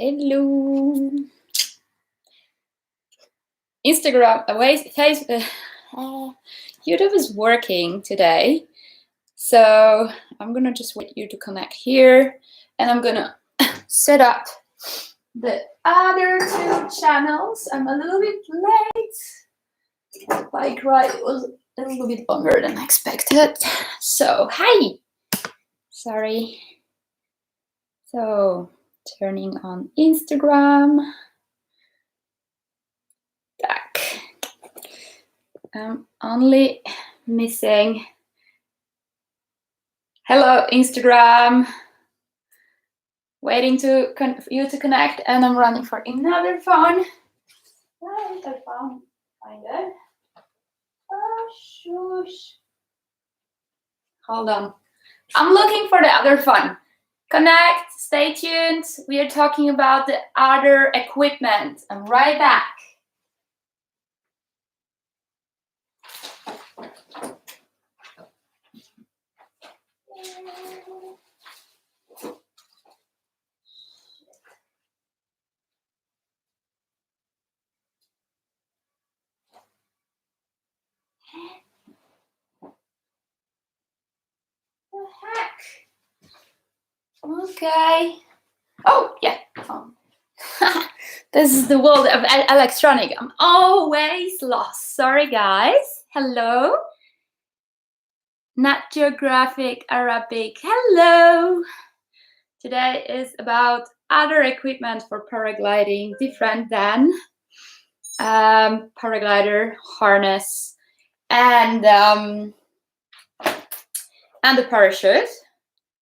Hello. Instagram, Facebook, YouTube is working today. So I'm gonna just wait you to connect here, and I'm gonna set up the other two channels. I'm a little bit late. The bike ride was a little bit longer than expected. So hi. Sorry. So turning on Instagram. Back. I'm only missing. Hello, Instagram. Waiting to you to connect, and I'm running for another phone. Right, I find it. Oh, shush. Hold on. I'm looking for the other phone. Connect, stay tuned. We are talking about the other equipment. I'm right back. The heck? Okay. Oh, yeah. This is the world of electronic. I'm always lost. Sorry, guys. Hello. Nat Geographic Arabic. Hello. Today is about other equipment for paragliding, different than paraglider harness and the parachute,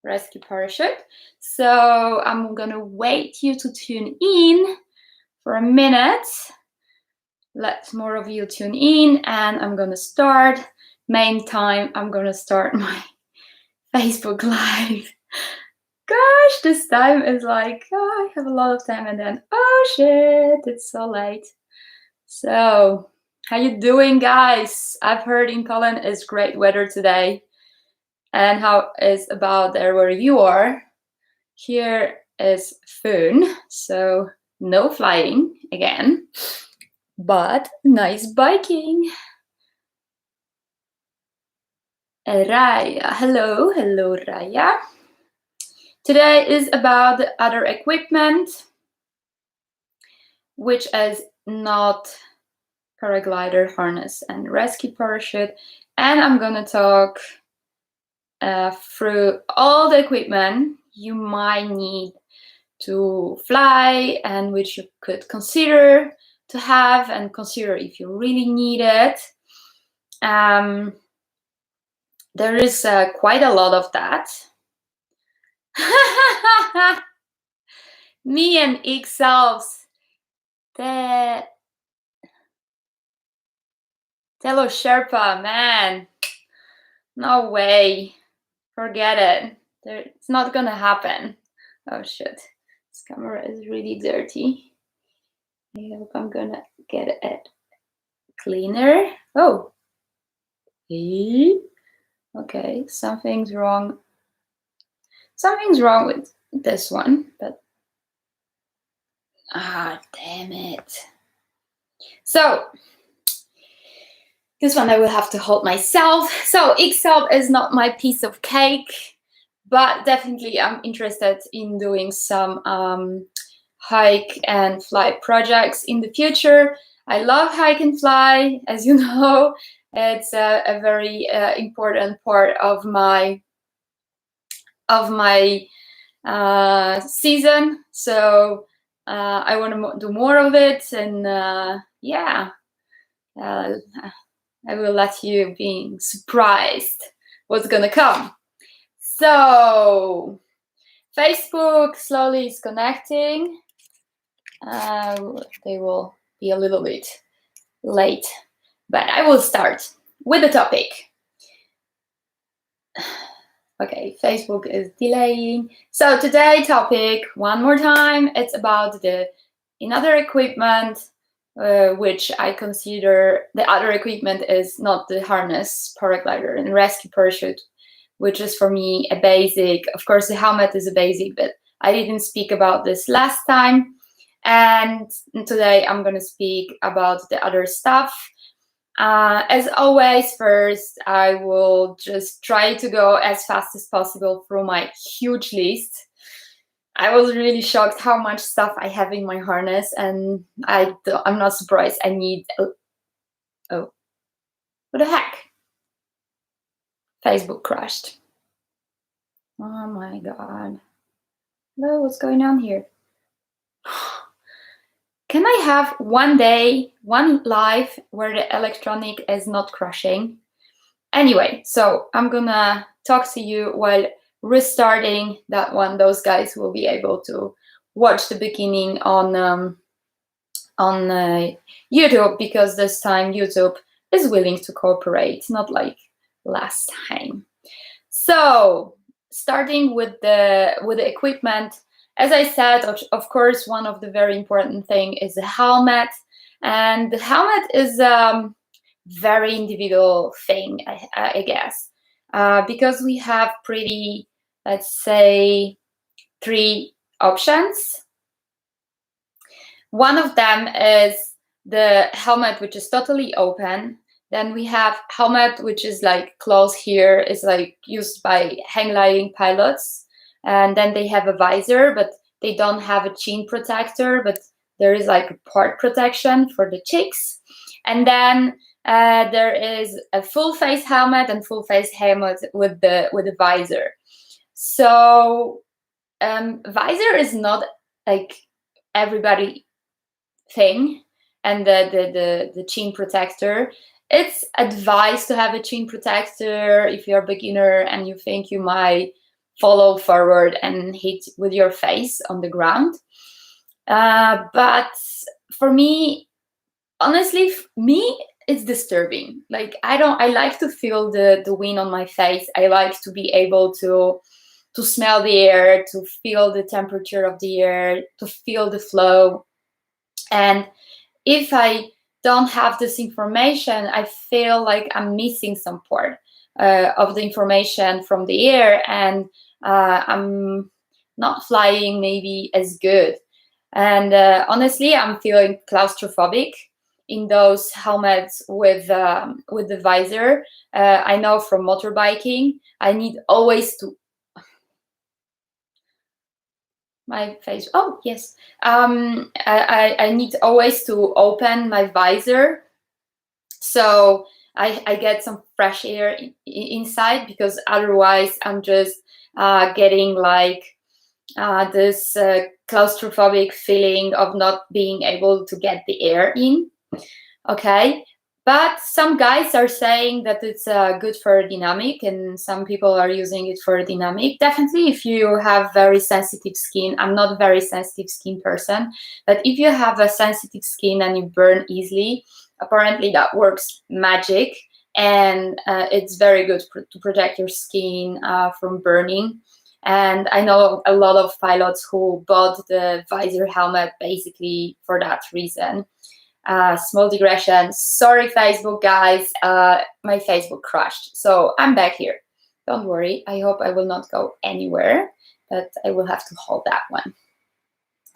rescue parachute. So I'm gonna wait you to tune in for a minute. Let more of you tune in, and I'm gonna start. Main time, I'm gonna start my Facebook Live. Gosh, this time is like, oh, I have a lot of time, and then, oh shit, it's so late. So, how you doing, guys? I've heard in Poland it's great weather today. And how is about there where you are? Here is Foon, so no flying again, but nice biking. Raya, hello, Raya. Today is about the other equipment, which is not paraglider harness and rescue parachute. And I'm gonna talk through all the equipment you might need to fly and which you could consider to have and consider if you really need it. There is quite a lot of that. Me and X-Selves. Telo Sherpa, man. No way. Forget it. It's not gonna happen. Oh shit. This camera is really dirty. I hope I'm gonna get it cleaner. Oh. Okay, something's wrong. Something's wrong with this one, but damn it. So this one I will have to hold myself. So X-Self is not my piece of cake, but definitely I'm interested in doing some hike and fly projects in the future. I love hike and fly, as you know. It's a very important part of my season. So I want to do more of it, and yeah, I will let you be surprised what's gonna come. So Facebook slowly is connecting. They will be a little bit late, but I will start with the topic. Okay, Facebook is delaying. So today's topic, one more time, it's about the another equipment, which I consider the other equipment is not the harness, paraglider, and rescue parachute, which is for me a basic. Of course, the helmet is a basic, but I didn't speak about this last time, and today I'm going to speak about the other stuff. As always, first I will just try to go as fast as possible through my huge list. I was really shocked how much stuff I have in my harness, and I'm not surprised. I need oh, what the heck? Facebook crashed. Oh my god. Hello, what's going on here? Can I have one day, one live where the electronic is not crashing? Anyway, so I'm gonna talk to you while restarting that one. Those guys will be able to watch the beginning on YouTube, because this time YouTube is willing to cooperate, not like last time. So starting with the equipment, as I said, of course, one of the very important thing is the helmet, and the helmet is very individual thing, I guess, because we have pretty, let's say, 3 options. One of them is the helmet, which is totally open. Then we have helmet, which is like closed here, is like used by hang gliding pilots. And then they have a visor, but they don't have a chin protector, but there is like a part protection for the cheeks. And then there is a full face helmet and full face helmet with the visor. So visor is not like everybody thing, and the chin protector, it's advised to have a chin protector if you're a beginner and you think you might follow forward and hit with your face on the ground. But for me, honestly, it's disturbing. Like I like to feel the wind on my face. I like to be able to smell the air, to feel the temperature of the air, to feel the flow. And if I don't have this information, I feel like I'm missing some part of the information from the air, and I'm not flying maybe as good. And honestly, I'm feeling claustrophobic in those helmets with the visor. I know from motorbiking, I need always to my face. Oh yes, I need always to open my visor, so I get some fresh air inside, because otherwise I'm just getting like this claustrophobic feeling of not being able to get the air in. Okay, but some guys are saying that it's good for dynamic, and some people are using it for dynamic. Definitely, if you have very sensitive skin, I'm not a very sensitive skin person, but if you have a sensitive skin and you burn easily, apparently that works magic, and it's very good to protect your skin from burning. And I know a lot of pilots who bought the visor helmet basically for that reason. Small digression. Sorry, Facebook guys. My Facebook crashed, so I'm back here. Don't worry. I hope I will not go anywhere, but I will have to hold that one.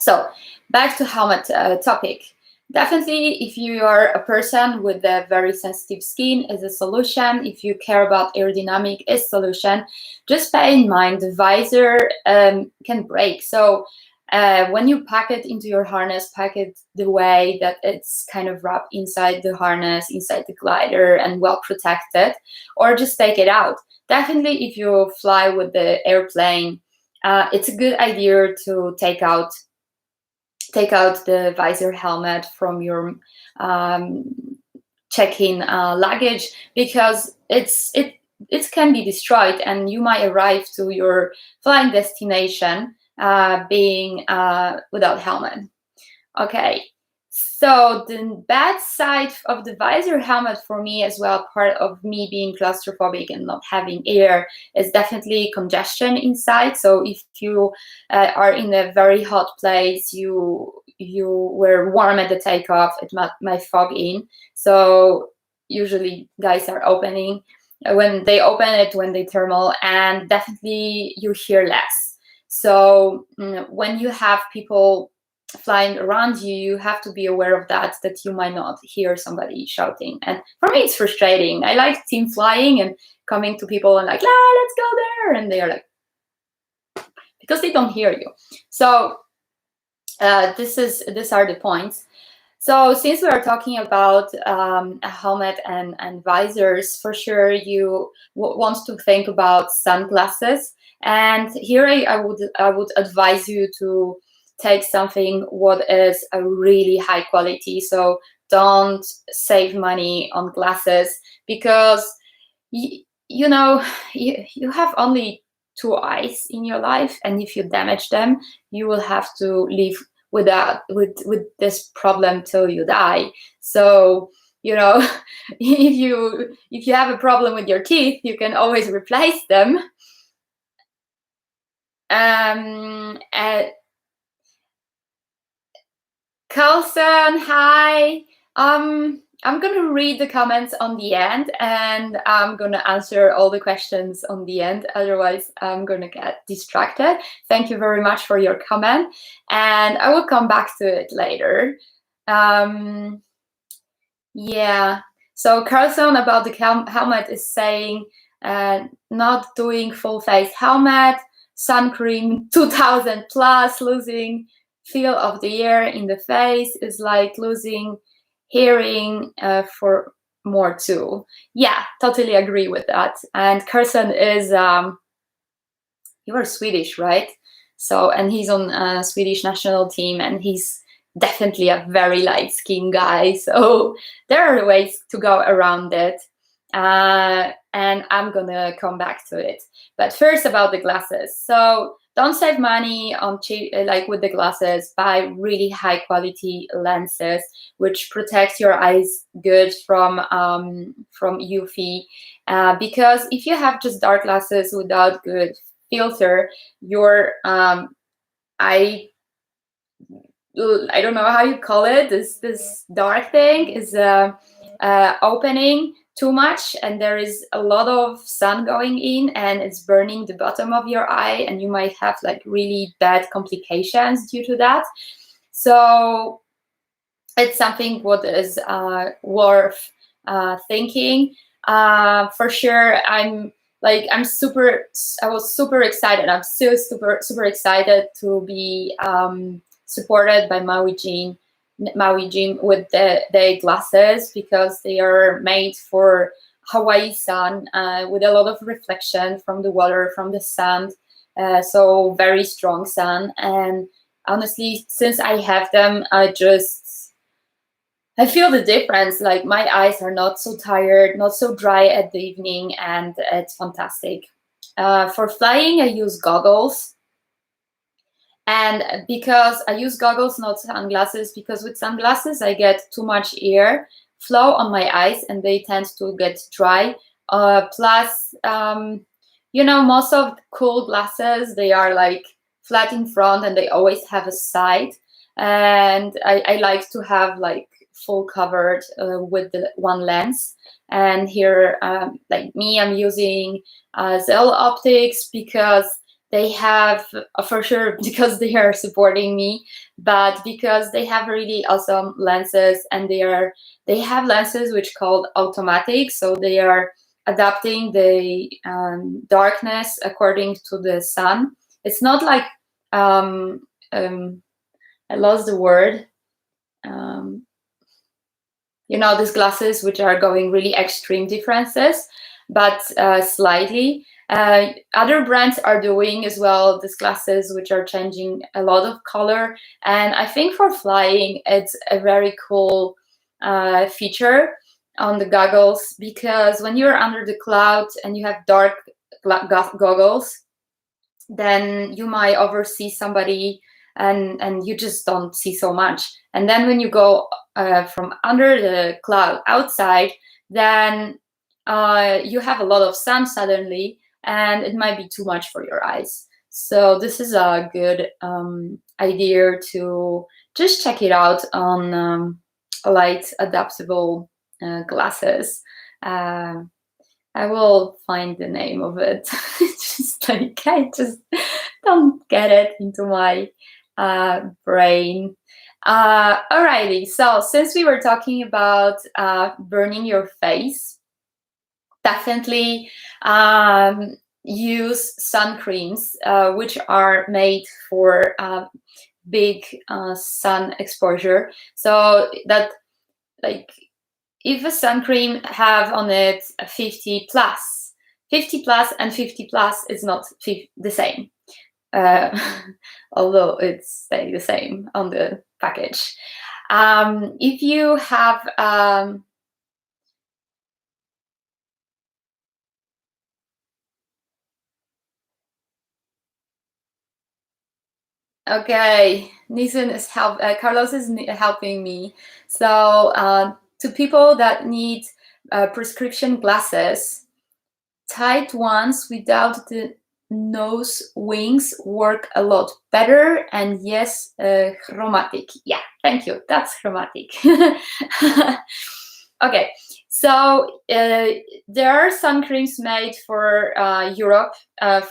So back to helmet topic. Definitely, if you are a person with a very sensitive skin, is a solution. If you care about aerodynamic, is solution. Just bear in mind the visor can break. So when you pack it into your harness, pack it the way that it's kind of wrapped inside the harness, inside the glider, and well protected, or just take it out. Definitely, if you fly with the airplane, it's a good idea to take out the visor helmet from your check-in luggage, because it can be destroyed, and you might arrive to your flying destination being without helmet. Okay, so the bad side of the visor helmet for me as well, part of me being claustrophobic and not having air, is definitely congestion inside. So if you are in a very hot place, you were warm at the takeoff, it might fog in. So usually guys are opening when they open it, when they thermal, and definitely you hear less. So when you have people flying around you, you have to be aware of that you might not hear somebody shouting. And for me, it's frustrating. I like team flying and coming to people and like, let's go there. And they are like, because they don't hear you. So these are the points. So since we are talking about a helmet and visors, for sure you want to think about sunglasses. And here I would advise you to take something what is a really high quality. So don't save money on glasses, because you know you have only 2 eyes in your life, and if you damage them, you will have to live with this problem till you die. So if you have a problem with your teeth, you can always replace them. Carlson, hi. I'm gonna read the comments on the end, and I'm gonna answer all the questions on the end. Otherwise, I'm gonna get distracted. Thank you very much for your comment, and I will come back to it later. Yeah. So Carlson about the helmet is saying not doing full face helmet, sun cream 2000 plus, losing feel of the air in the face is like losing hearing for more too. Yeah, totally agree with that. And Carson is you are Swedish, right? So, and he's on a Swedish national team, and he's definitely a very light skinned guy. So there are ways to go around it. And I'm gonna come back to it. But first about the glasses. So don't save money on cheap, like with the glasses. Buy really high quality lenses which protect your eyes good from UV. Because if you have just dark glasses without good filter, your I don't know how you call it. This dark thing is opening too much, and there is a lot of sun going in, and it's burning the bottom of your eye, and you might have like really bad complications due to that. So it's something what is worth thinking. For sure, I was super excited. I'm still super excited to be supported by Maui Jim with the glasses, because they are made for Hawaii sun with a lot of reflection from the water, from the sand. So very strong sun. And honestly, since I have them, I feel the difference. Like my eyes are not so tired, not so dry at the evening, and it's fantastic. For flying, I use goggles. And because I use goggles, not sunglasses, because with sunglasses, I get too much air flow on my eyes and they tend to get dry. Plus, most of cool glasses, they are like flat in front and they always have a side. And I like to have like full covered with the one lens. And here, like me, I'm using Zell Optics because they have, for sure, because they are supporting me, but because they have really awesome lenses, and they have lenses which called automatic, so they are adapting the darkness according to the sun. It's not like I lost the word. These glasses which are going really extreme differences, but slightly. Other brands are doing as well these glasses which are changing a lot of color, and I think for flying it's a very cool feature on the goggles, because when you're under the clouds and you have dark goggles, then you might oversee somebody and you just don't see so much. And then when you go from under the cloud outside, then you have a lot of sun suddenly, and it might be too much for your eyes. So this is a good idea to just check it out on light adaptable glasses. I will find the name of it. Just like I just don't get it into my brain. Alrighty, so since we were talking about burning your face, definitely use sun creams, which are made for big sun exposure. So that, like, if a sun cream have on it 50 plus and 50 plus is not the same, although it's the same on the package. If you have okay, Nisan is Carlos is helping me. So to people that need prescription glasses, tight ones without the nose wings work a lot better. And yes, chromatic. Yeah, thank you. That's chromatic. Okay, so there are sun creams made for Europe,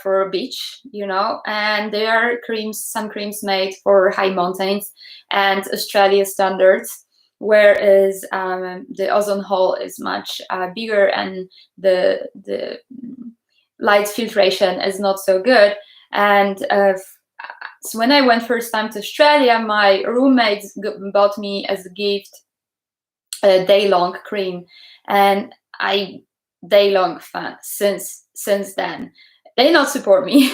for beach, you know, and there are sun creams made for high mountains and Australia standards, whereas the ozone hole is much bigger and the light filtration is not so good. And so when I went first time to Australia, my roommate bought me as a gift a day-long cream, and I day-long fan since then. They not support me.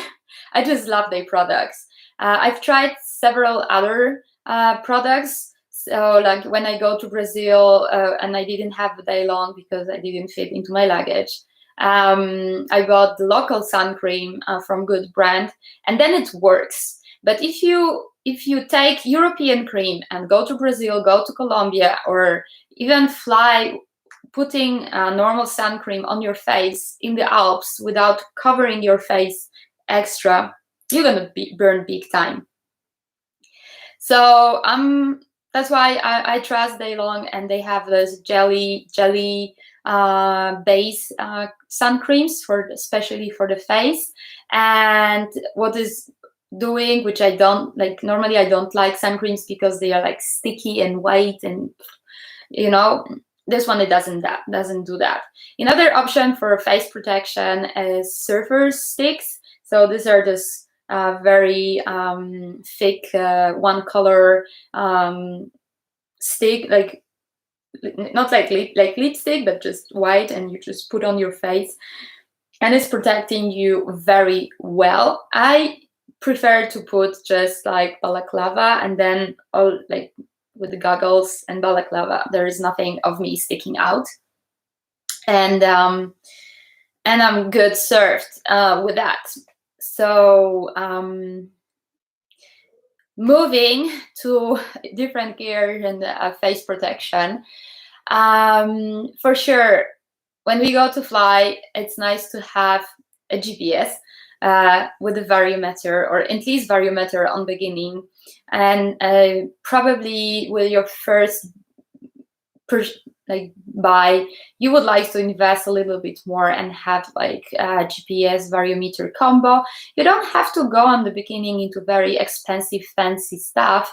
I just love their products. I've tried several other products. So like when I go to Brazil and I didn't have a day-long because I didn't fit into my luggage, I got the local sun cream from good brand, and then it works. But if you take European cream and go to Brazil, go to Colombia, or even fly, putting normal sun cream on your face in the Alps without covering your face extra, you're gonna burn big time. So that's why I trust Daylong, and they have those jelly base sun creams especially for the face. And what is doing, which I don't like, normally I don't like sun creams because they are like sticky and white, and you know, this one, it doesn't do that. Another option for face protection is surfer sticks. So these are just very thick one color stick, like not like lipstick, but just white, and you just put on your face, and it's protecting you very well. I prefer to put just like balaclava, and then all like with the goggles and balaclava, there is nothing of me sticking out, and I'm good served with that. So moving to different gear and face protection, for sure, when we go to fly, it's nice to have a GPS with a variometer, or at least variometer on beginning, and probably with your first buy, you would like to invest a little bit more and have like a GPS variometer combo. You don't have to go on the beginning into very expensive fancy stuff,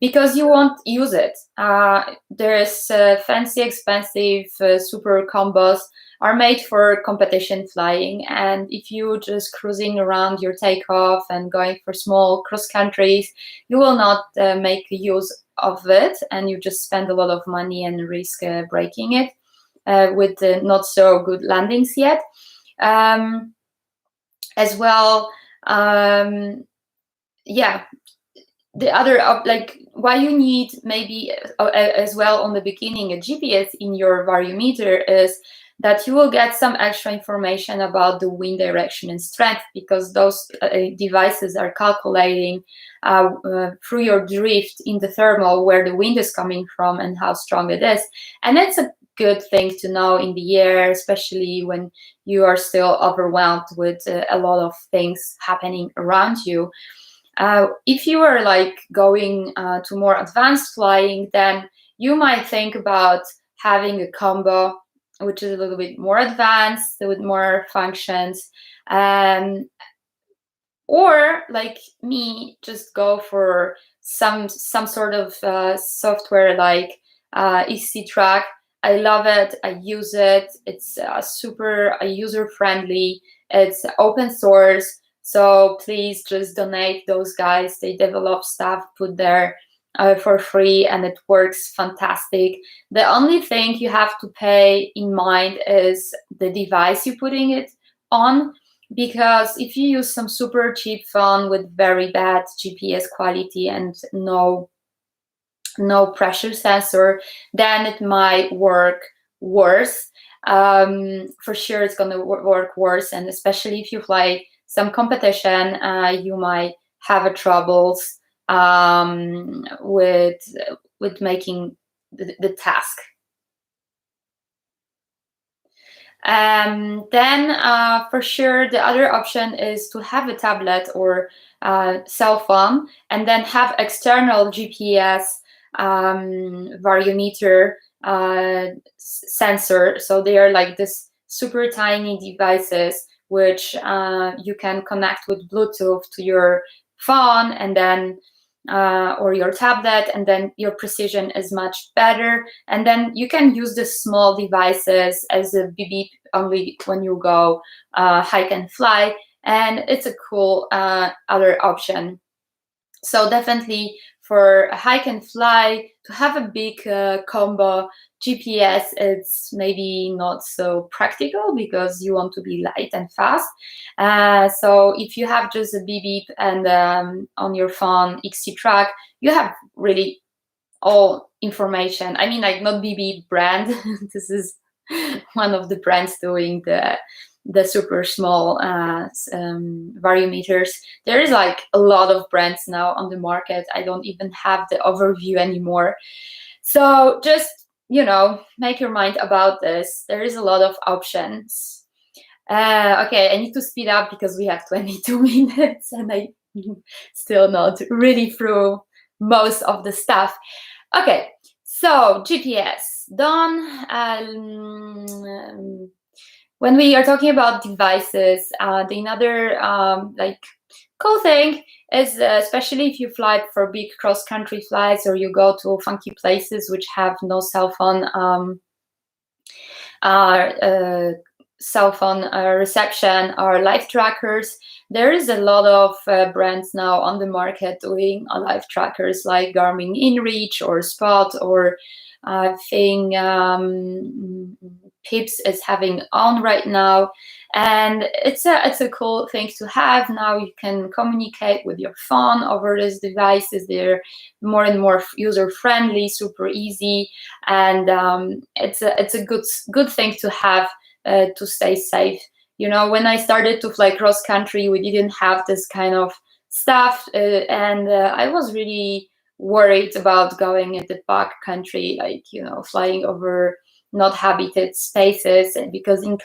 because you won't use it. There's fancy, expensive super combos are made for competition flying, and if you just cruising around your takeoff and going for small cross countries, you will not make use of it, and you just spend a lot of money and risk breaking it with not so good landings yet. As well, yeah, the other like why you need maybe as well on the beginning a GPS in your variometer is that you will get some extra information about the wind direction and strength, because those devices are calculating through your drift in the thermal where the wind is coming from and how strong it is. And that's a good thing to know in the air, especially when you are still overwhelmed with a lot of things happening around you. If you are like going to more advanced flying, then you might think about having a combo which is a little bit more advanced with more functions, or like me, just go for some sort of software like EC Track. I love it. I use it. It's super user friendly. It's open source. So please just donate those guys. They develop stuff, put there for free, and it works fantastic. The only thing you have to pay in mind is the device you're putting it on, because if you use some super cheap phone with very bad GPS quality and no pressure sensor, then it might work worse. For sure it's going to work worse, and especially if you play some competition, you might have a troubles with making the task. Then for sure the other option is to have a tablet or cell phone, and then have external GPS variometer sensor. So they are like this super tiny devices which you can connect with Bluetooth to your phone, and then or your tablet, and then your precision is much better. And then you can use the small devices as a BB only when you go hike and fly, and it's a cool other option. So definitely for a hike and fly, to have a big combo GPS, it's maybe not so practical because you want to be light and fast. So if you have just a BB and on your phone XT Track, you have really all information. I mean, like, not BB brand. This is one of the brands doing the super small variometers. There is like a lot of brands now on the market. I don't even have the overview anymore. So just, you know, make your mind about this. There is a lot of options. Okay, I need to speed up because we have 22 minutes and I still not really through most of the stuff. Okay, so GPS done. When we are talking about devices, the another like cool thing is, especially if you fly for big cross-country flights or you go to funky places which have no cell phone reception or live trackers, there is a lot of brands now on the market doing live trackers like Garmin InReach or Spot, or I think Pips is having on right now, and it's a cool thing to have. Now you can communicate with your phone over these devices. They're more and more user friendly, super easy, and it's a good thing to have to stay safe. You know, when I started to fly cross country, we didn't have this kind of stuff, and I was really worried about going in the back country, like, you know, flying over not habited spaces, because in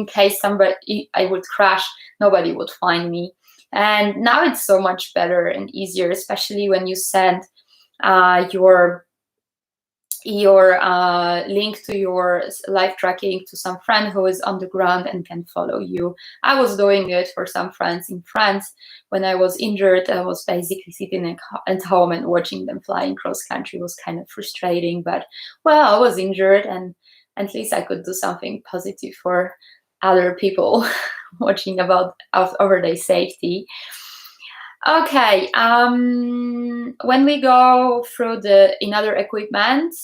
case I would crash, nobody would find me. And now it's so much better and easier, especially when you send your link to your live tracking to some friend who is on the ground and can follow you. I was doing it for some friends in France. When I was injured, I was basically sitting at home and watching them flying cross country. It was kind of frustrating, but well, I was injured, and at least I could do something positive for other people watching over their safety. Okay, when we go through in other equipment,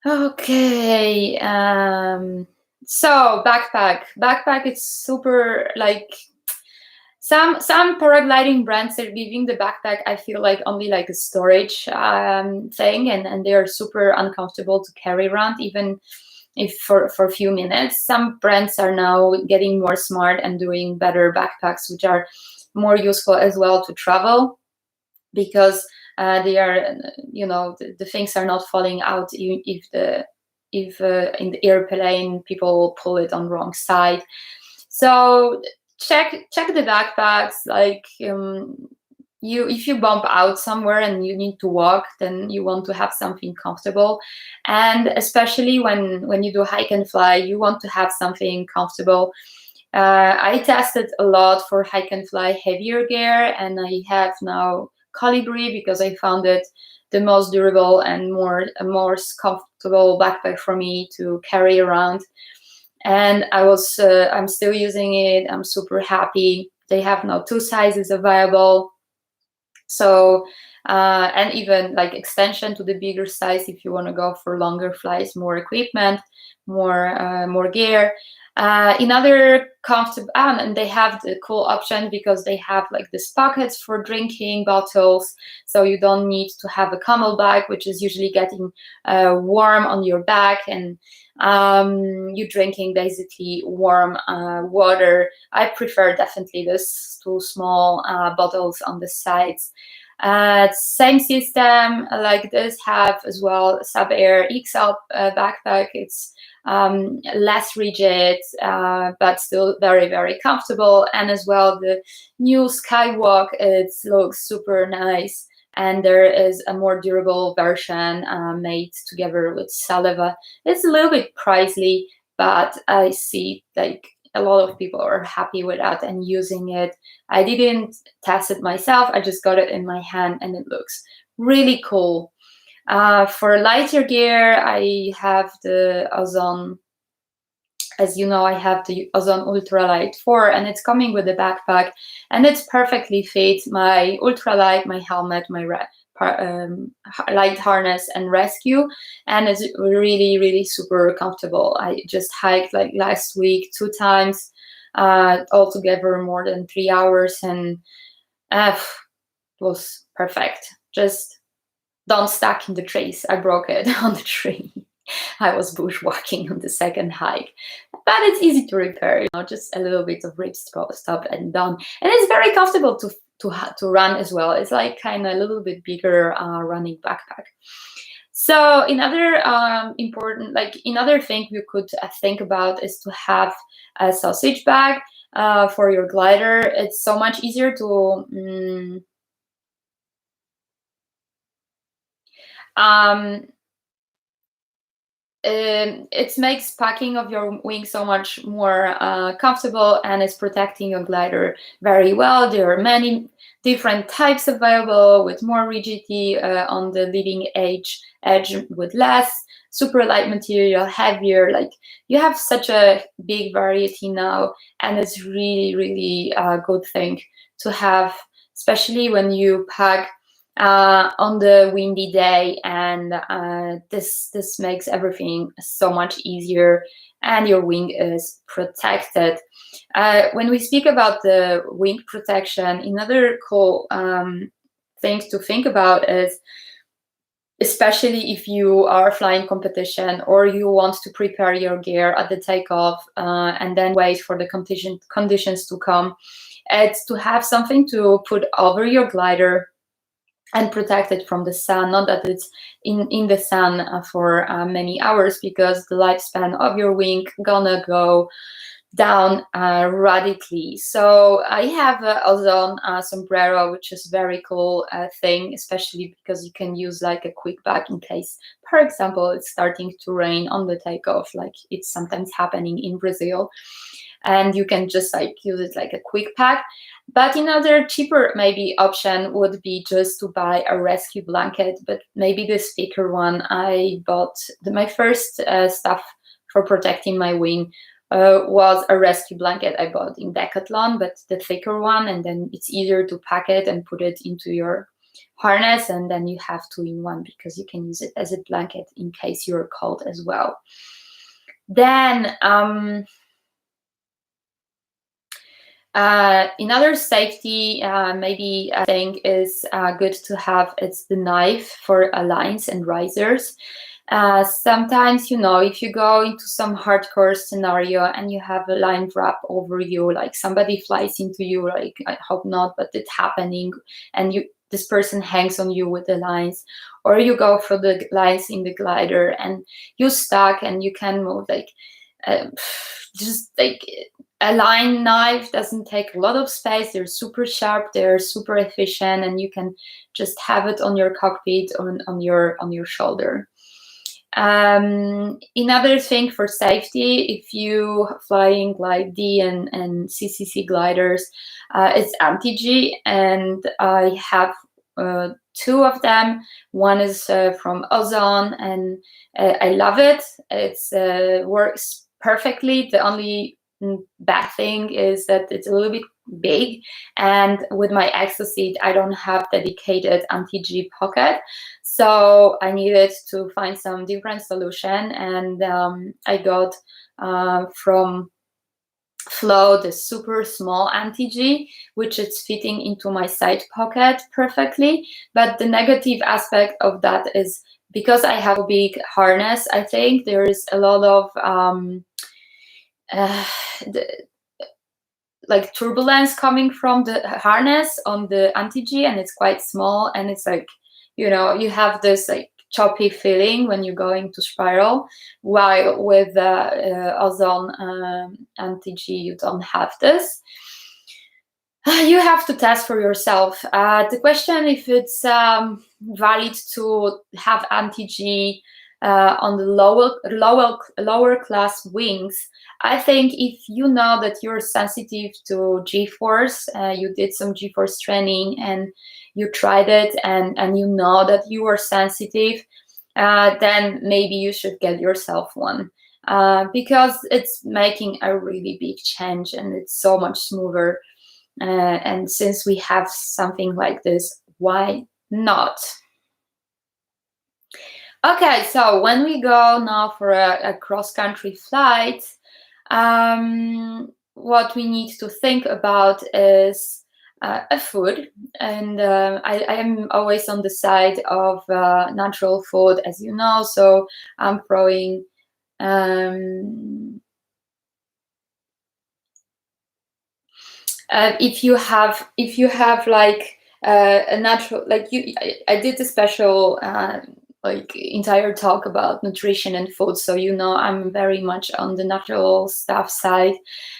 okay, so backpack is super, like, some paragliding brands are giving the backpack, I feel like, only like a storage thing, and they are super uncomfortable to carry around, even if for a few minutes. Some brands are now getting more smart and doing better backpacks, which are more useful as well to travel, because they are, you know, the things are not falling out if in the airplane people pull it on wrong side. So check the backpacks, like, if you bump out somewhere and you need to walk, then you want to have something comfortable. And especially when you do hike and fly, you want to have something comfortable. I tested a lot for hike and fly heavier gear, and I have now Colibri because I found it the most durable and most comfortable backpack for me to carry around. And I'm still using it. I'm super happy. They have now 2 sizes available. So, and even like extension to the bigger size if you want to go for longer flights, more equipment, more gear. In other comfortable, and they have the cool option because they have like these pockets for drinking bottles, so you don't need to have a camel bag, which is usually getting warm on your back, and you're drinking basically warm water. I prefer definitely this 2 small bottles on the sides. Same system like this have as well Subair XL backpack. It's less rigid, but still very, very comfortable. And as well, the new Skywalk, it looks super nice. And there is a more durable version made together with Saliva. It's a little bit pricey, but I see like a lot of people are happy with that and using it. I didn't test it myself. I just got it in my hand and it looks really cool. For lighter gear, I have the Ozone. As you know, I have the Ozone Ultralight 4, and it's coming with a backpack, and it's perfectly fit my ultralight, my helmet, my light harness and rescue, and it's really, really super comfortable. I just hiked like last week 2 times, altogether more than 3 hours, and it was perfect. Just don't stuck in the trees. I broke it on the tree. I was bushwalking on the second hike, but it's easy to repair. Just a little bit of rip stop and done. And it's very comfortable to run as well. It's like kind of a little bit bigger running backpack. So another another thing you could think about is to have a sausage bag for your glider. It's so much easier to it makes packing of your wing so much more comfortable, and it's protecting your glider very well. There are many different types available with more rigidity on the leading edge with less, super light material, heavier. Like, you have such a big variety now, and it's really, really a good thing to have, especially when you pack on the windy day, and this makes everything so much easier, and your wing is protected. When we speak about the wing protection, another cool thing to think about is, especially if you are flying competition or you want to prepare your gear at the takeoff and then wait for the conditions to come, it's to have something to put over your glider and protect it from the sun. Not that it's in the sun for many hours, because the lifespan of your wing gonna go down radically. So I have a Ozone sombrero, which is very cool thing, especially because you can use like a quick bag in case, for example, it's starting to rain on the takeoff, like it's sometimes happening in Brazil, and you can just like use it like a quick pack. But another cheaper maybe option would be just to buy a rescue blanket, but maybe this thicker one. I bought my first stuff for protecting my wing was a rescue blanket I bought in Decathlon, but the thicker one, and then it's easier to pack it and put it into your harness, and then you have 2 in 1 because you can use it as a blanket in case you're cold as well. Then another safety maybe I think is good to have, it's the knife for lines and risers. Sometimes, if you go into some hardcore scenario and you have a line wrap over you, like somebody flies into you, like I hope not, but it's happening, and this person hangs on you with the lines, or you go for the lines in the glider and you're stuck and you can move, like just like a line knife doesn't take a lot of space. They're super sharp, they're super efficient, and you can just have it on your cockpit on your shoulder. Another thing for safety, if you flying like D and CCC gliders, it's anti-G, and I have 2 of them. One is from Ozone, and I love it. It's works perfectly. The only bad thing is that it's a little bit big, and with my Exoseed I don't have dedicated anti-G pocket, so I needed to find some different solution, and I got from Flow the super small anti-G, which is fitting into my side pocket perfectly. But the negative aspect of that is because I have a big harness, I think there is a lot of like turbulence coming from the harness on the anti-G, and it's quite small, and it's like, you know, you have this like choppy feeling when you're going to spiral, while with Ozone anti-G you don't have this. You have to test for yourself. The question if it's valid to have anti-G on the lower class wings. I think if you know that you're sensitive to G-force, you did some G-force training and you tried it, and you know that you are sensitive, then maybe you should get yourself one, because it's making a really big change and it's so much smoother. And since we have something like this, why not? Okay, so when we go now for a cross-country flight, what we need to think about is a food, and I am always on the side of natural food, as you know, so I'm throwing if you have like a natural, like I did a special like entire talk about nutrition and food, so you know I'm very much on the natural stuff side,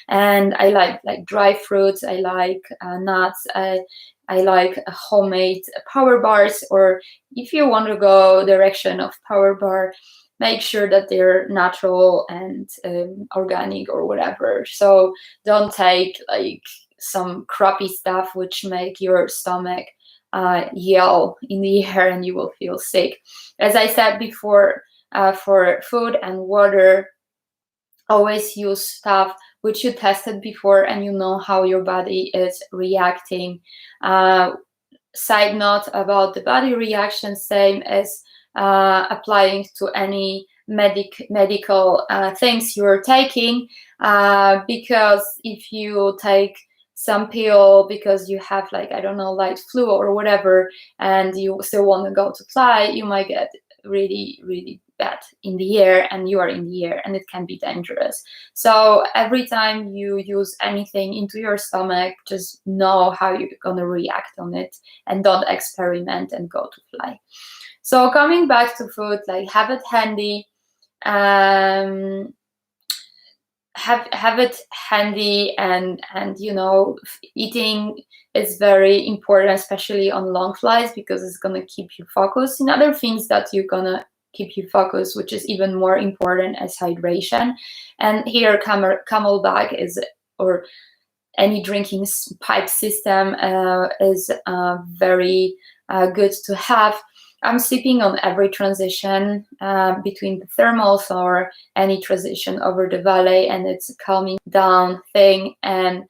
and I like dry fruits, I like nuts, I like homemade power bars, or if you want to go direction of power bar, make sure that they're natural and organic or whatever. So don't take like some crappy stuff which make your stomach yell in the air and you will feel sick. As I said before, for food and water, always use stuff which you tested before and you know how your body is reacting. Side note about the body reaction, same as applying to any medical things you're taking, because if you take some pill because you have like, I don't know, light flu or whatever, and you still want to go to fly, you might get really, really bad in the air, and you are in the air, and it can be dangerous. So every time you use anything into your stomach, just know how you're gonna react on it, and don't experiment and go to fly. So coming back to food, like have it handy. Have it handy, and you know, eating is very important, especially on long flights, because it's gonna keep you focused. And other things that you're gonna keep you focused, which is even more important, as hydration. And here Camelback is, or any drinking pipe system is very good to have. I'm sipping on every transition between the thermals or any transition over the valley, and it's a calming down thing, and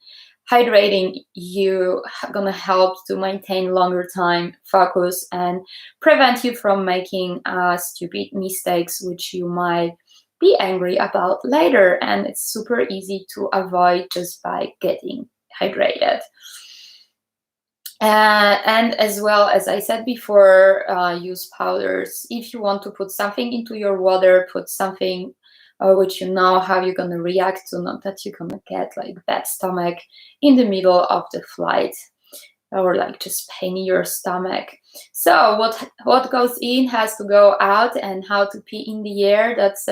hydrating you gonna help to maintain longer time focus and prevent you from making stupid mistakes which you might be angry about later, and it's super easy to avoid just by getting hydrated. And as well, as I said before, use powders. If you want to put something into your water, put something which you know how you're going to react to, not that you're going to get like bad stomach in the middle of the flight, or like just pain in your stomach. So what goes in has to go out, and how to pee in the air, that's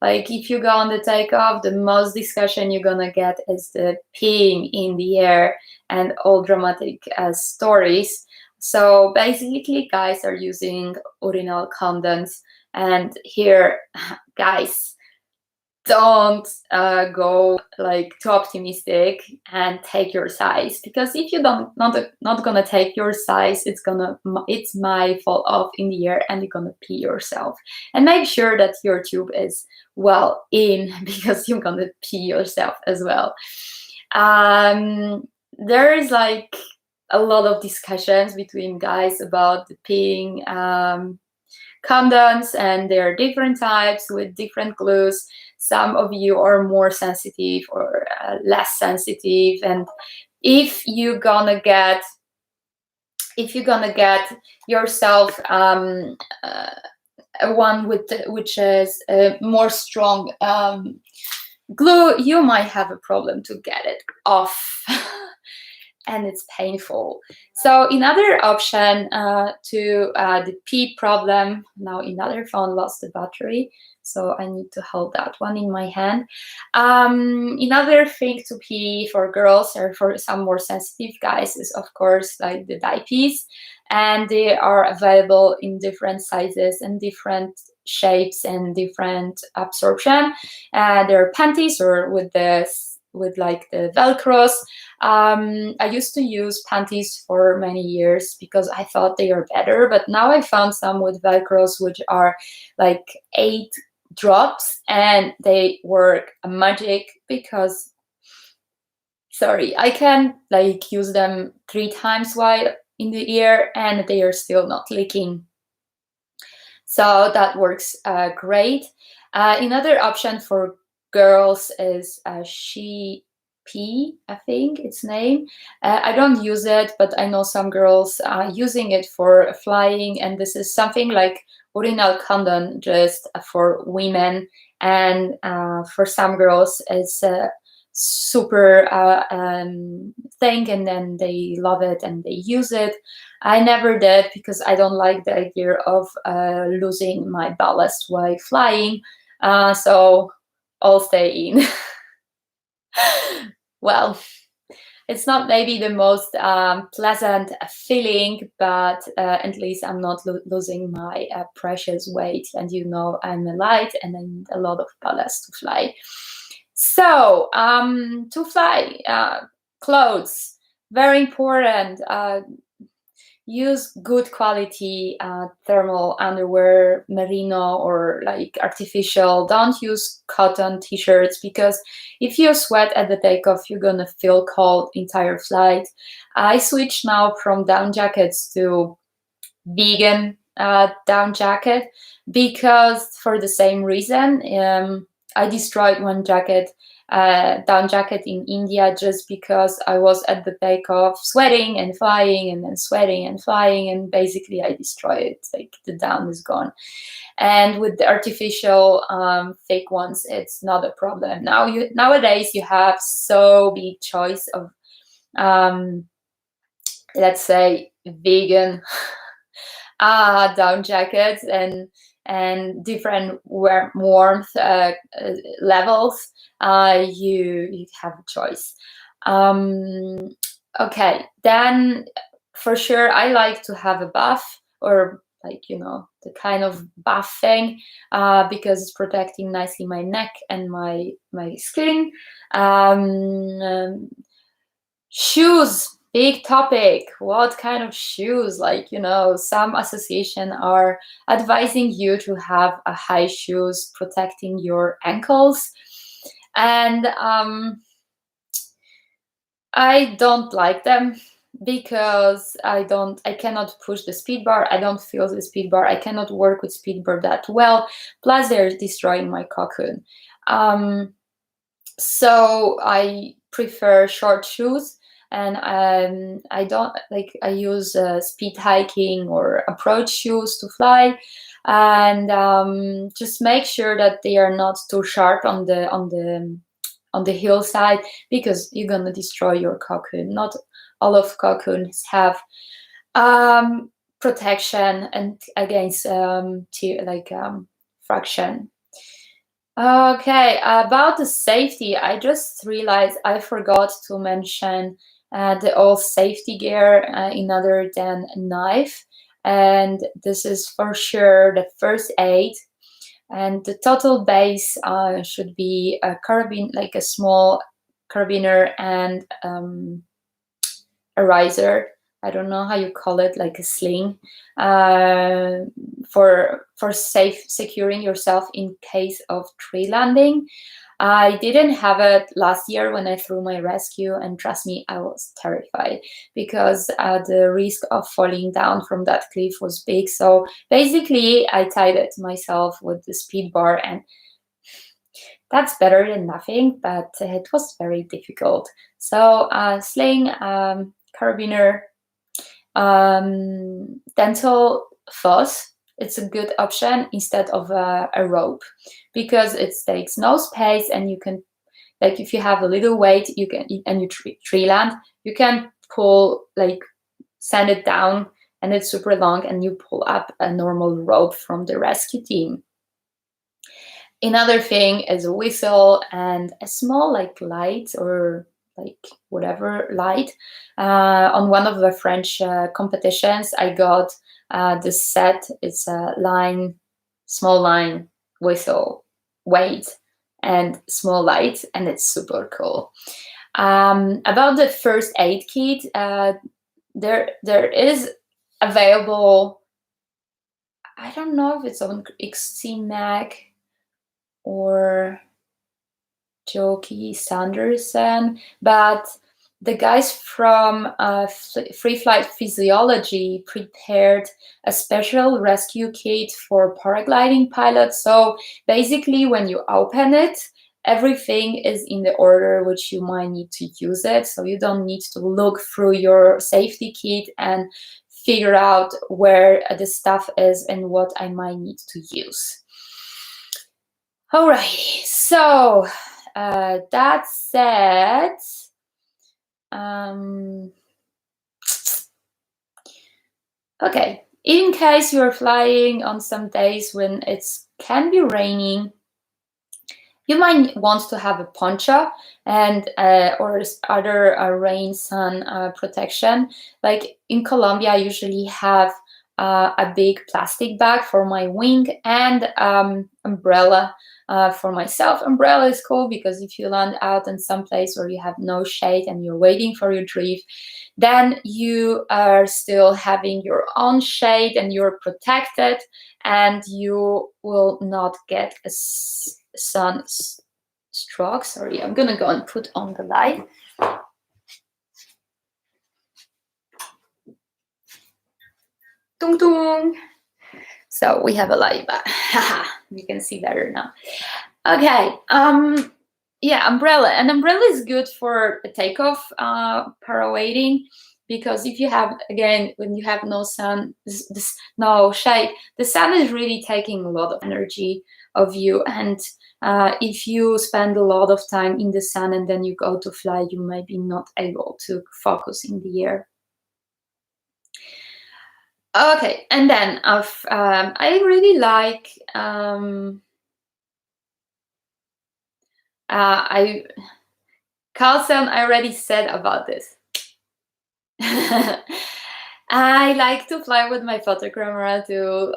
like if you go on the takeoff, the most discussion you're gonna get is the peeing in the air and all dramatic stories. So basically guys are using urinal condoms And here, guys, don't go like too optimistic and take your size, because if you don't not gonna take your size, it's my fall off in the air and you're gonna pee yourself. And make sure that your tube is well in, because you're gonna pee yourself as well. There is like a lot of discussions between guys about the peeing condoms, and there are different types with different glues. Some of you are more sensitive or less sensitive, and if you're gonna get yourself one which is more strong glue, you might have a problem to get it off. And it's painful. So another option to the pee problem, now another phone lost the battery, so I need to hold that one in my hand. Another thing to pee for girls or for some more sensitive guys is, of course, like the diapers, and they are available in different sizes and different shapes and different absorption. There are panties or with like the velcros. I used to use panties for many years because I thought they are better, but now I found some with velcros which are like 8 drops, and they work magic, because I can like use them 3 times while in the ear and they are still not leaking. So that works great. Another option for girls is She P, I think its name. I don't use it, but I know some girls are using it for flying, and this is something like urinal condom just for women. And for some girls, it's a super thing, and then they love it and they use it. I never did, because I don't like the idea of losing my ballast while flying. So I'll stay in. Well, it's not maybe the most pleasant feeling, but at least I'm not losing my precious weight. And I'm light and I need a lot of ballast to fly. So to fly, clothes, very important. Use good quality thermal underwear, merino or like artificial. Don't use cotton t-shirts, because if you sweat at the takeoff, you're gonna feel cold entire flight. I switched now from down jackets to vegan down jacket, because for the same reason. I destroyed one down jacket in India, just because I was at the takeoff sweating and flying and then sweating and flying, and basically I destroyed it. Like the down is gone. And with the artificial fake ones, it's not a problem. Nowadays you have so big choice of let's say vegan down jackets and different warmth levels. You have a choice. Okay, then for sure I like to have a buff, or like the kind of buff thing, because it's protecting nicely my neck and my skin. Shoes, big topic. What kind of shoes? Like some association are advising you to have a high shoes protecting your ankles, and I don't like them, because I cannot push the speed bar. I don't feel the speed bar. I cannot work with speed bar that well. Plus they're destroying my cocoon. So I prefer short shoes. And I use speed hiking or approach shoes to fly, and just make sure that they are not too sharp on the hillside, because you're gonna destroy your cocoon. Not all of cocoons have protection and against fraction. Okay, about the safety, I just realized I forgot to mention the all safety gear in other than a knife. and this is for sure the first aid. And the total base should be a carabiner, like a small carabiner, and a riser. I don't know how you call it, like a sling, for safe securing yourself in case of tree landing. I didn't have it last year when I threw my rescue, and trust me, I was terrified because the risk of falling down from that cliff was big. So basically, I tied it myself with the speed bar, and that's better than nothing, but it was very difficult. So sling, carabiner, dental floss, it's a good option instead of a rope, because it takes no space, and you can, like, if you have a little weight, you can, and you tree land, you can pull, like, send it down, and it's super long, and you pull up a normal rope from the rescue team. Another thing is a whistle and a small, like, light, or like whatever light. On one of the French competitions, I got this set. It's a line, small line, whistle, weight, and small light, and it's super cool. About the first aid kit, there is available. I don't know if it's on XC-Mag or Joki Sanderson, but the guys from Free Flight Physiology prepared a special rescue kit for paragliding pilots. So basically, when you open it, everything is in the order which you might need to use it. So you don't need to look through your safety kit and figure out where the stuff is and what I might need to use. Alrighty, so that said, okay, in case you're flying on some days when it can be raining, you might want to have a poncho and or other rain sun protection. Like in Colombia, I usually have a big plastic bag for my wing and umbrella for myself. Umbrella is cool because if you land out in some place where you have no shade and you're waiting for your drift, then you are still having your own shade and you're protected, and you will not get a sun stroke. Sorry, I'm gonna go and put on the light. Tung tung. So we have a light back. You can see better now. Okay. Yeah, umbrella. An umbrella is good for a takeoff, paragliding, because if you have, again, when you have no sun, no shade, the sun is really taking a lot of energy of you, and if you spend a lot of time in the sun and then you go to fly, you may be not able to focus in the air. Okay, and then I really like Carlson. I already said about this. I like to fly with my photo camera to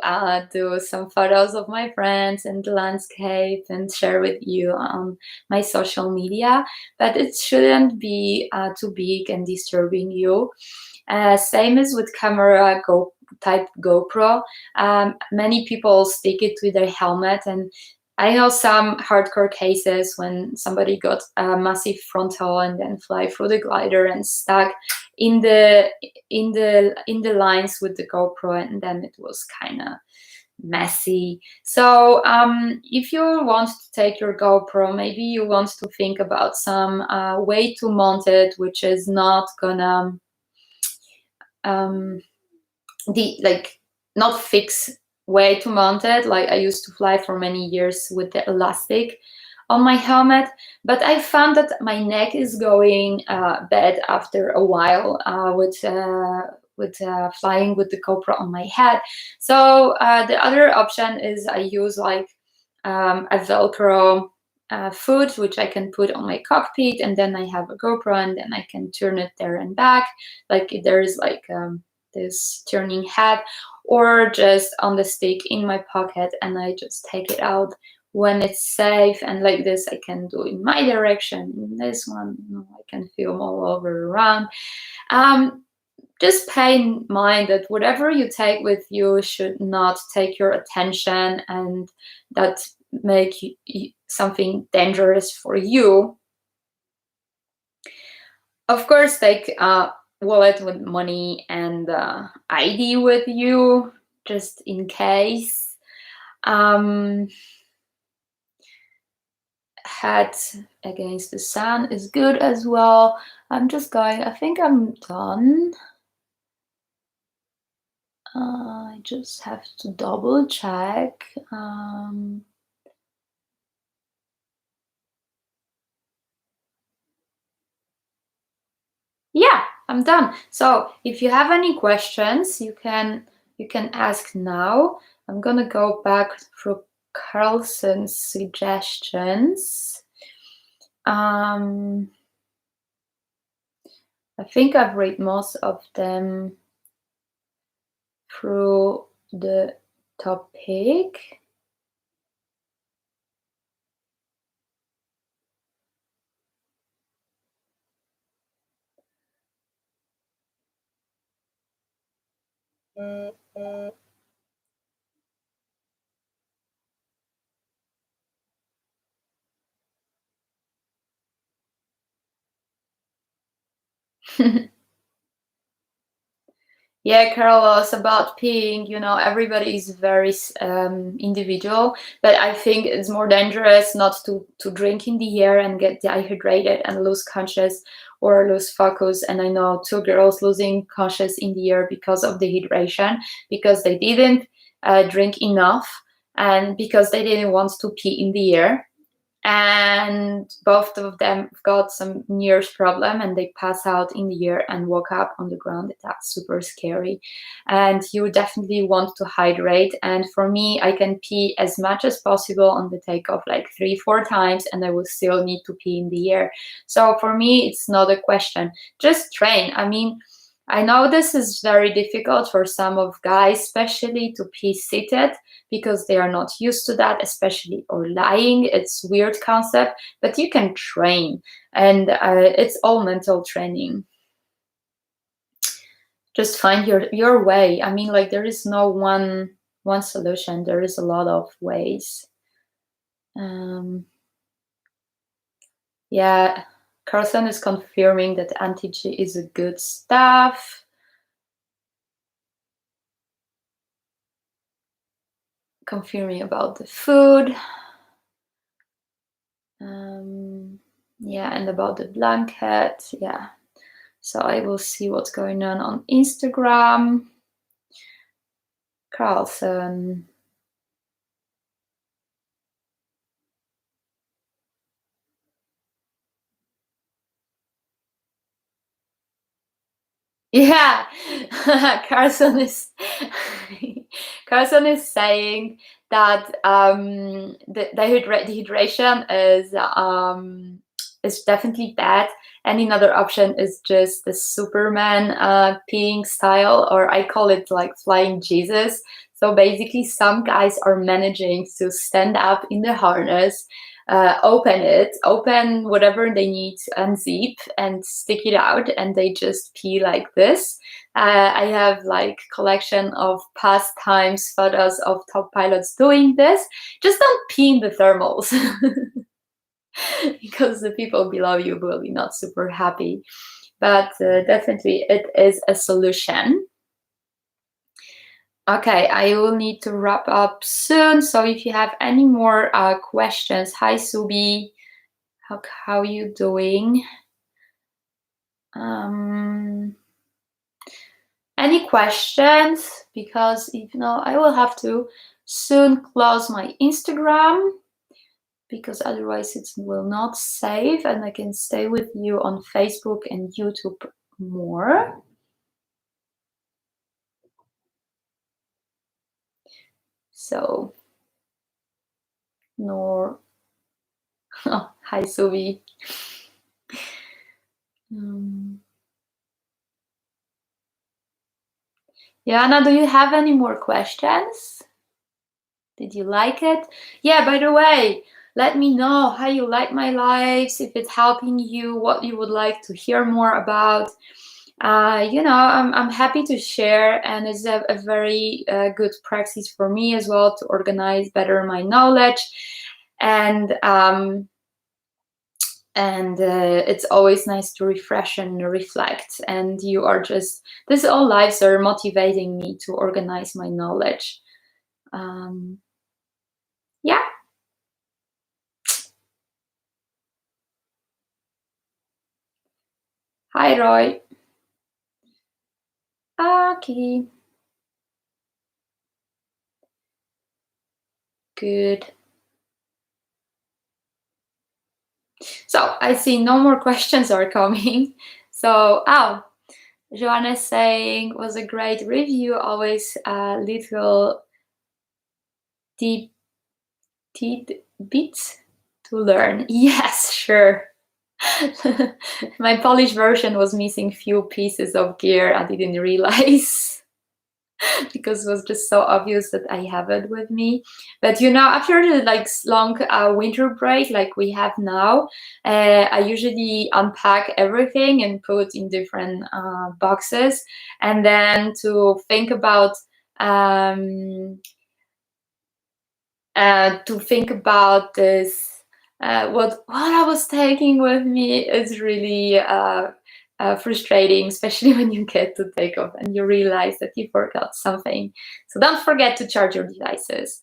do some photos of my friends and the landscape and share with you on my social media, but it shouldn't be too big and disturbing you. Same as with camera type GoPro. Many people stick it to their helmet, and I know some hardcore cases when somebody got a massive frontal and then fly through the glider and stuck in the lines with the GoPro, and then it was kind of messy. So if you want to take your GoPro, maybe you want to think about some way to mount it, which is not gonna not fix way to mount it. Like I used to fly for many years with the elastic on my helmet, but I found that my neck is going bad after a while with flying with the GoPro on my head. So the other option is I use like a Velcro foot, which I can put on my cockpit, and then I have a GoPro, and then I can turn it there and back. Like there is like this turning head, or just on the stick in my pocket, and I just take it out when it's safe. And like this, I can do in my direction, in this one, I can film all over around. Just pay in mind that whatever you take with you should not take your attention and that make something dangerous for you. Of course, take a wallet with money and ID with you, just in case. Hat against the sun is good as well. I think I'm done. I just have to double check. Yeah, I'm done. So if you have any questions, you can ask now. I'm gonna go back through Carlson's suggestions. I think I've read most of them through the topic. Yeah, Carol, was about peeing. Everybody is very individual, but I think it's more dangerous not to drink in the air and get dehydrated and lose conscious or lose focus. And I know 2 girls losing conscious in the air because of dehydration, because they didn't drink enough and because they didn't want to pee in the air. And both of them got some nerve problem and they pass out in the air and woke up on the ground. That's super scary, and you definitely want to hydrate. And for me, I can pee as much as possible on the takeoff, like 3-4 times, and I will still need to pee in the air. So for me, it's not a question. Just train. I mean, I know this is very difficult for some of guys, especially to pee seated, because they are not used to that, especially, or lying. It's weird concept, but you can train, and it's all mental training. Just find your way. I mean, like, there is no one solution. There is a lot of ways. Yeah, Carson is confirming that anti-G is a good stuff. Confirming about the food. Yeah, and about the blanket. Yeah, so I will see what's going on Instagram. Carlson. Yeah, Carson is saying that the dehydration is definitely bad, and another option is just the Superman peeing style, or I call it like flying Jesus. So basically, some guys are managing to stand up in the harness, open whatever they need, unzip and stick it out, and they just pee like this. I have like collection of past times photos of top pilots doing this. Just don't pee in the thermals because the people below you will be not super happy. But definitely it is a solution. Okay, I will need to wrap up soon. So if you have any more questions, hi Subi, how you doing? Any questions? Because I will have to soon close my Instagram, because otherwise it will not save, and I can stay with you on Facebook and YouTube more. So, oh, hi Subi. Joanna, do you have any more questions? Did you like it? Yeah, by the way, let me know how you like my lives, if it's helping you, what you would like to hear more about. I'm happy to share, and it's a very good practice for me as well to organize better my knowledge. And it's always nice to refresh and reflect. And this all lives are motivating me to organize my knowledge. Yeah. Hi, Roy. Okay. Good. So I see no more questions are coming. So, Joanna is saying, was a great review, always a little deep bits to learn. Yes, sure. My Polish version was missing few pieces of gear. I didn't realize because it was just so obvious that I have it with me. But after the long winter break like we have now, I usually unpack everything and put in different boxes, and then to think about this. What I was taking with me is really frustrating, especially when you get to take off and you realize that you forgot something. So don't forget to charge your devices.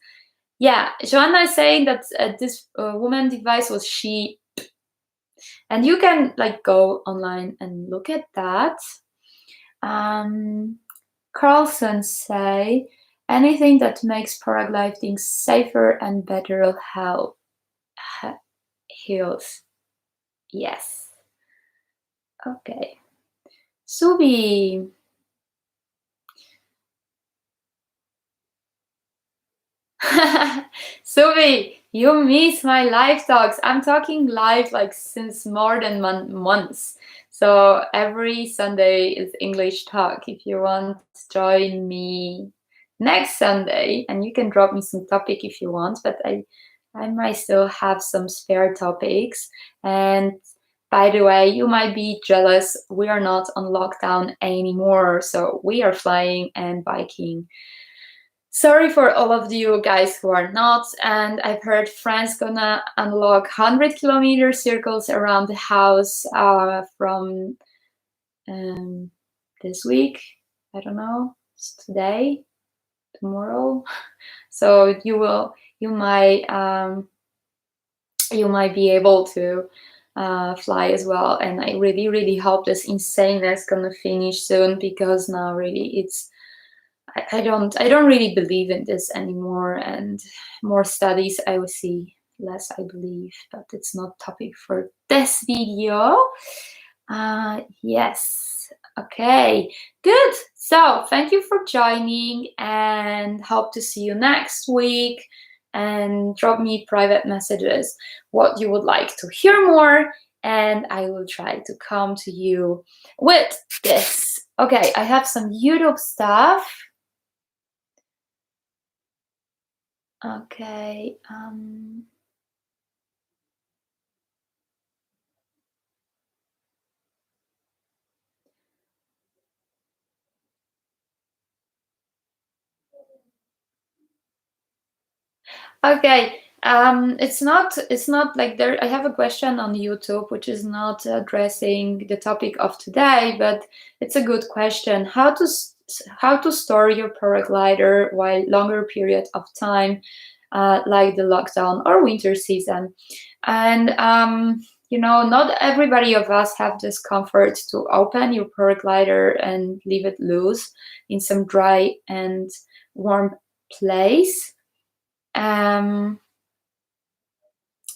Yeah, Joanna is saying that this woman device was cheap, and you can go online and look at that. Carlson say anything that makes paragliding safer and better help. Heals. Yes. Okay. Subi. Subi, you miss my live talks. I'm talking live since more than months. So every Sunday is English talk. If you want to join me next Sunday, and you can drop me some topic if you want, but I might still have some spare topics. And by the way, you might be jealous. We are not on lockdown anymore. So we are flying and biking. Sorry for all of you guys who are not. And I've heard Fran's gonna unlock 100-kilometer circles around the house from this week. I don't know, it's today, tomorrow. So you might be able to fly as well. And I really, really hope this insaneness is gonna finish soon, because now really I don't really believe in this anymore, and more studies I will see, less I believe, but it's not topic for this video. Yes, okay, good. So thank you for joining, and hope to see you next week. And drop me private messages what you would like to hear more, and I will try to come to you with this. Okay, I have some YouTube stuff. Okay. Okay. It's not like there. I have a question on YouTube which is not addressing the topic of today, but it's a good question. How to store your paraglider while longer period of time, like the lockdown or winter season, and not everybody of us have this comfort to open your paraglider and leave it loose in some dry and warm place.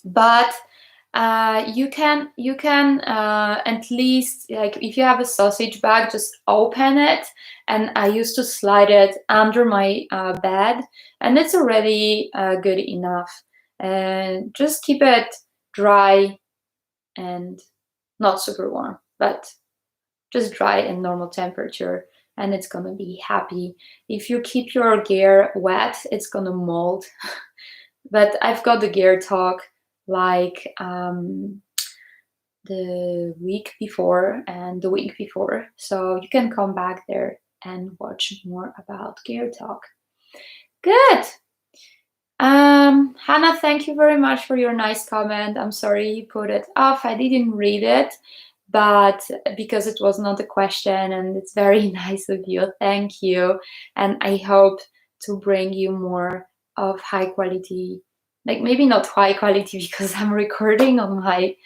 But you can at least, like, if you have a sausage bag, just open it. And I used to slide it under my bed, and it's already good enough. And just keep it dry and not super warm, but just dry and normal temperature. and it's gonna be happy. If you keep your gear wet, it's gonna mold. But I've got the gear talk like the week before and the week before, so you can come back there and watch more about gear talk. Good. Hannah, thank you very much for your nice comment. I'm sorry you put it off. I didn't read it, but because it was not a question, and it's very nice of you. Thank you. And I hope to bring you more of high quality, like maybe not high quality because I'm recording on my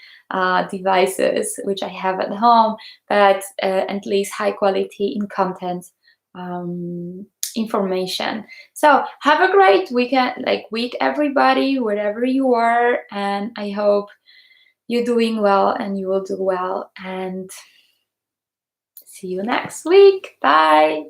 devices, which I have at home, but at least high quality in content. Information. So have a great weekend, week, everybody, wherever you are, and I hope you're doing well and you will do well, and see you next week. Bye.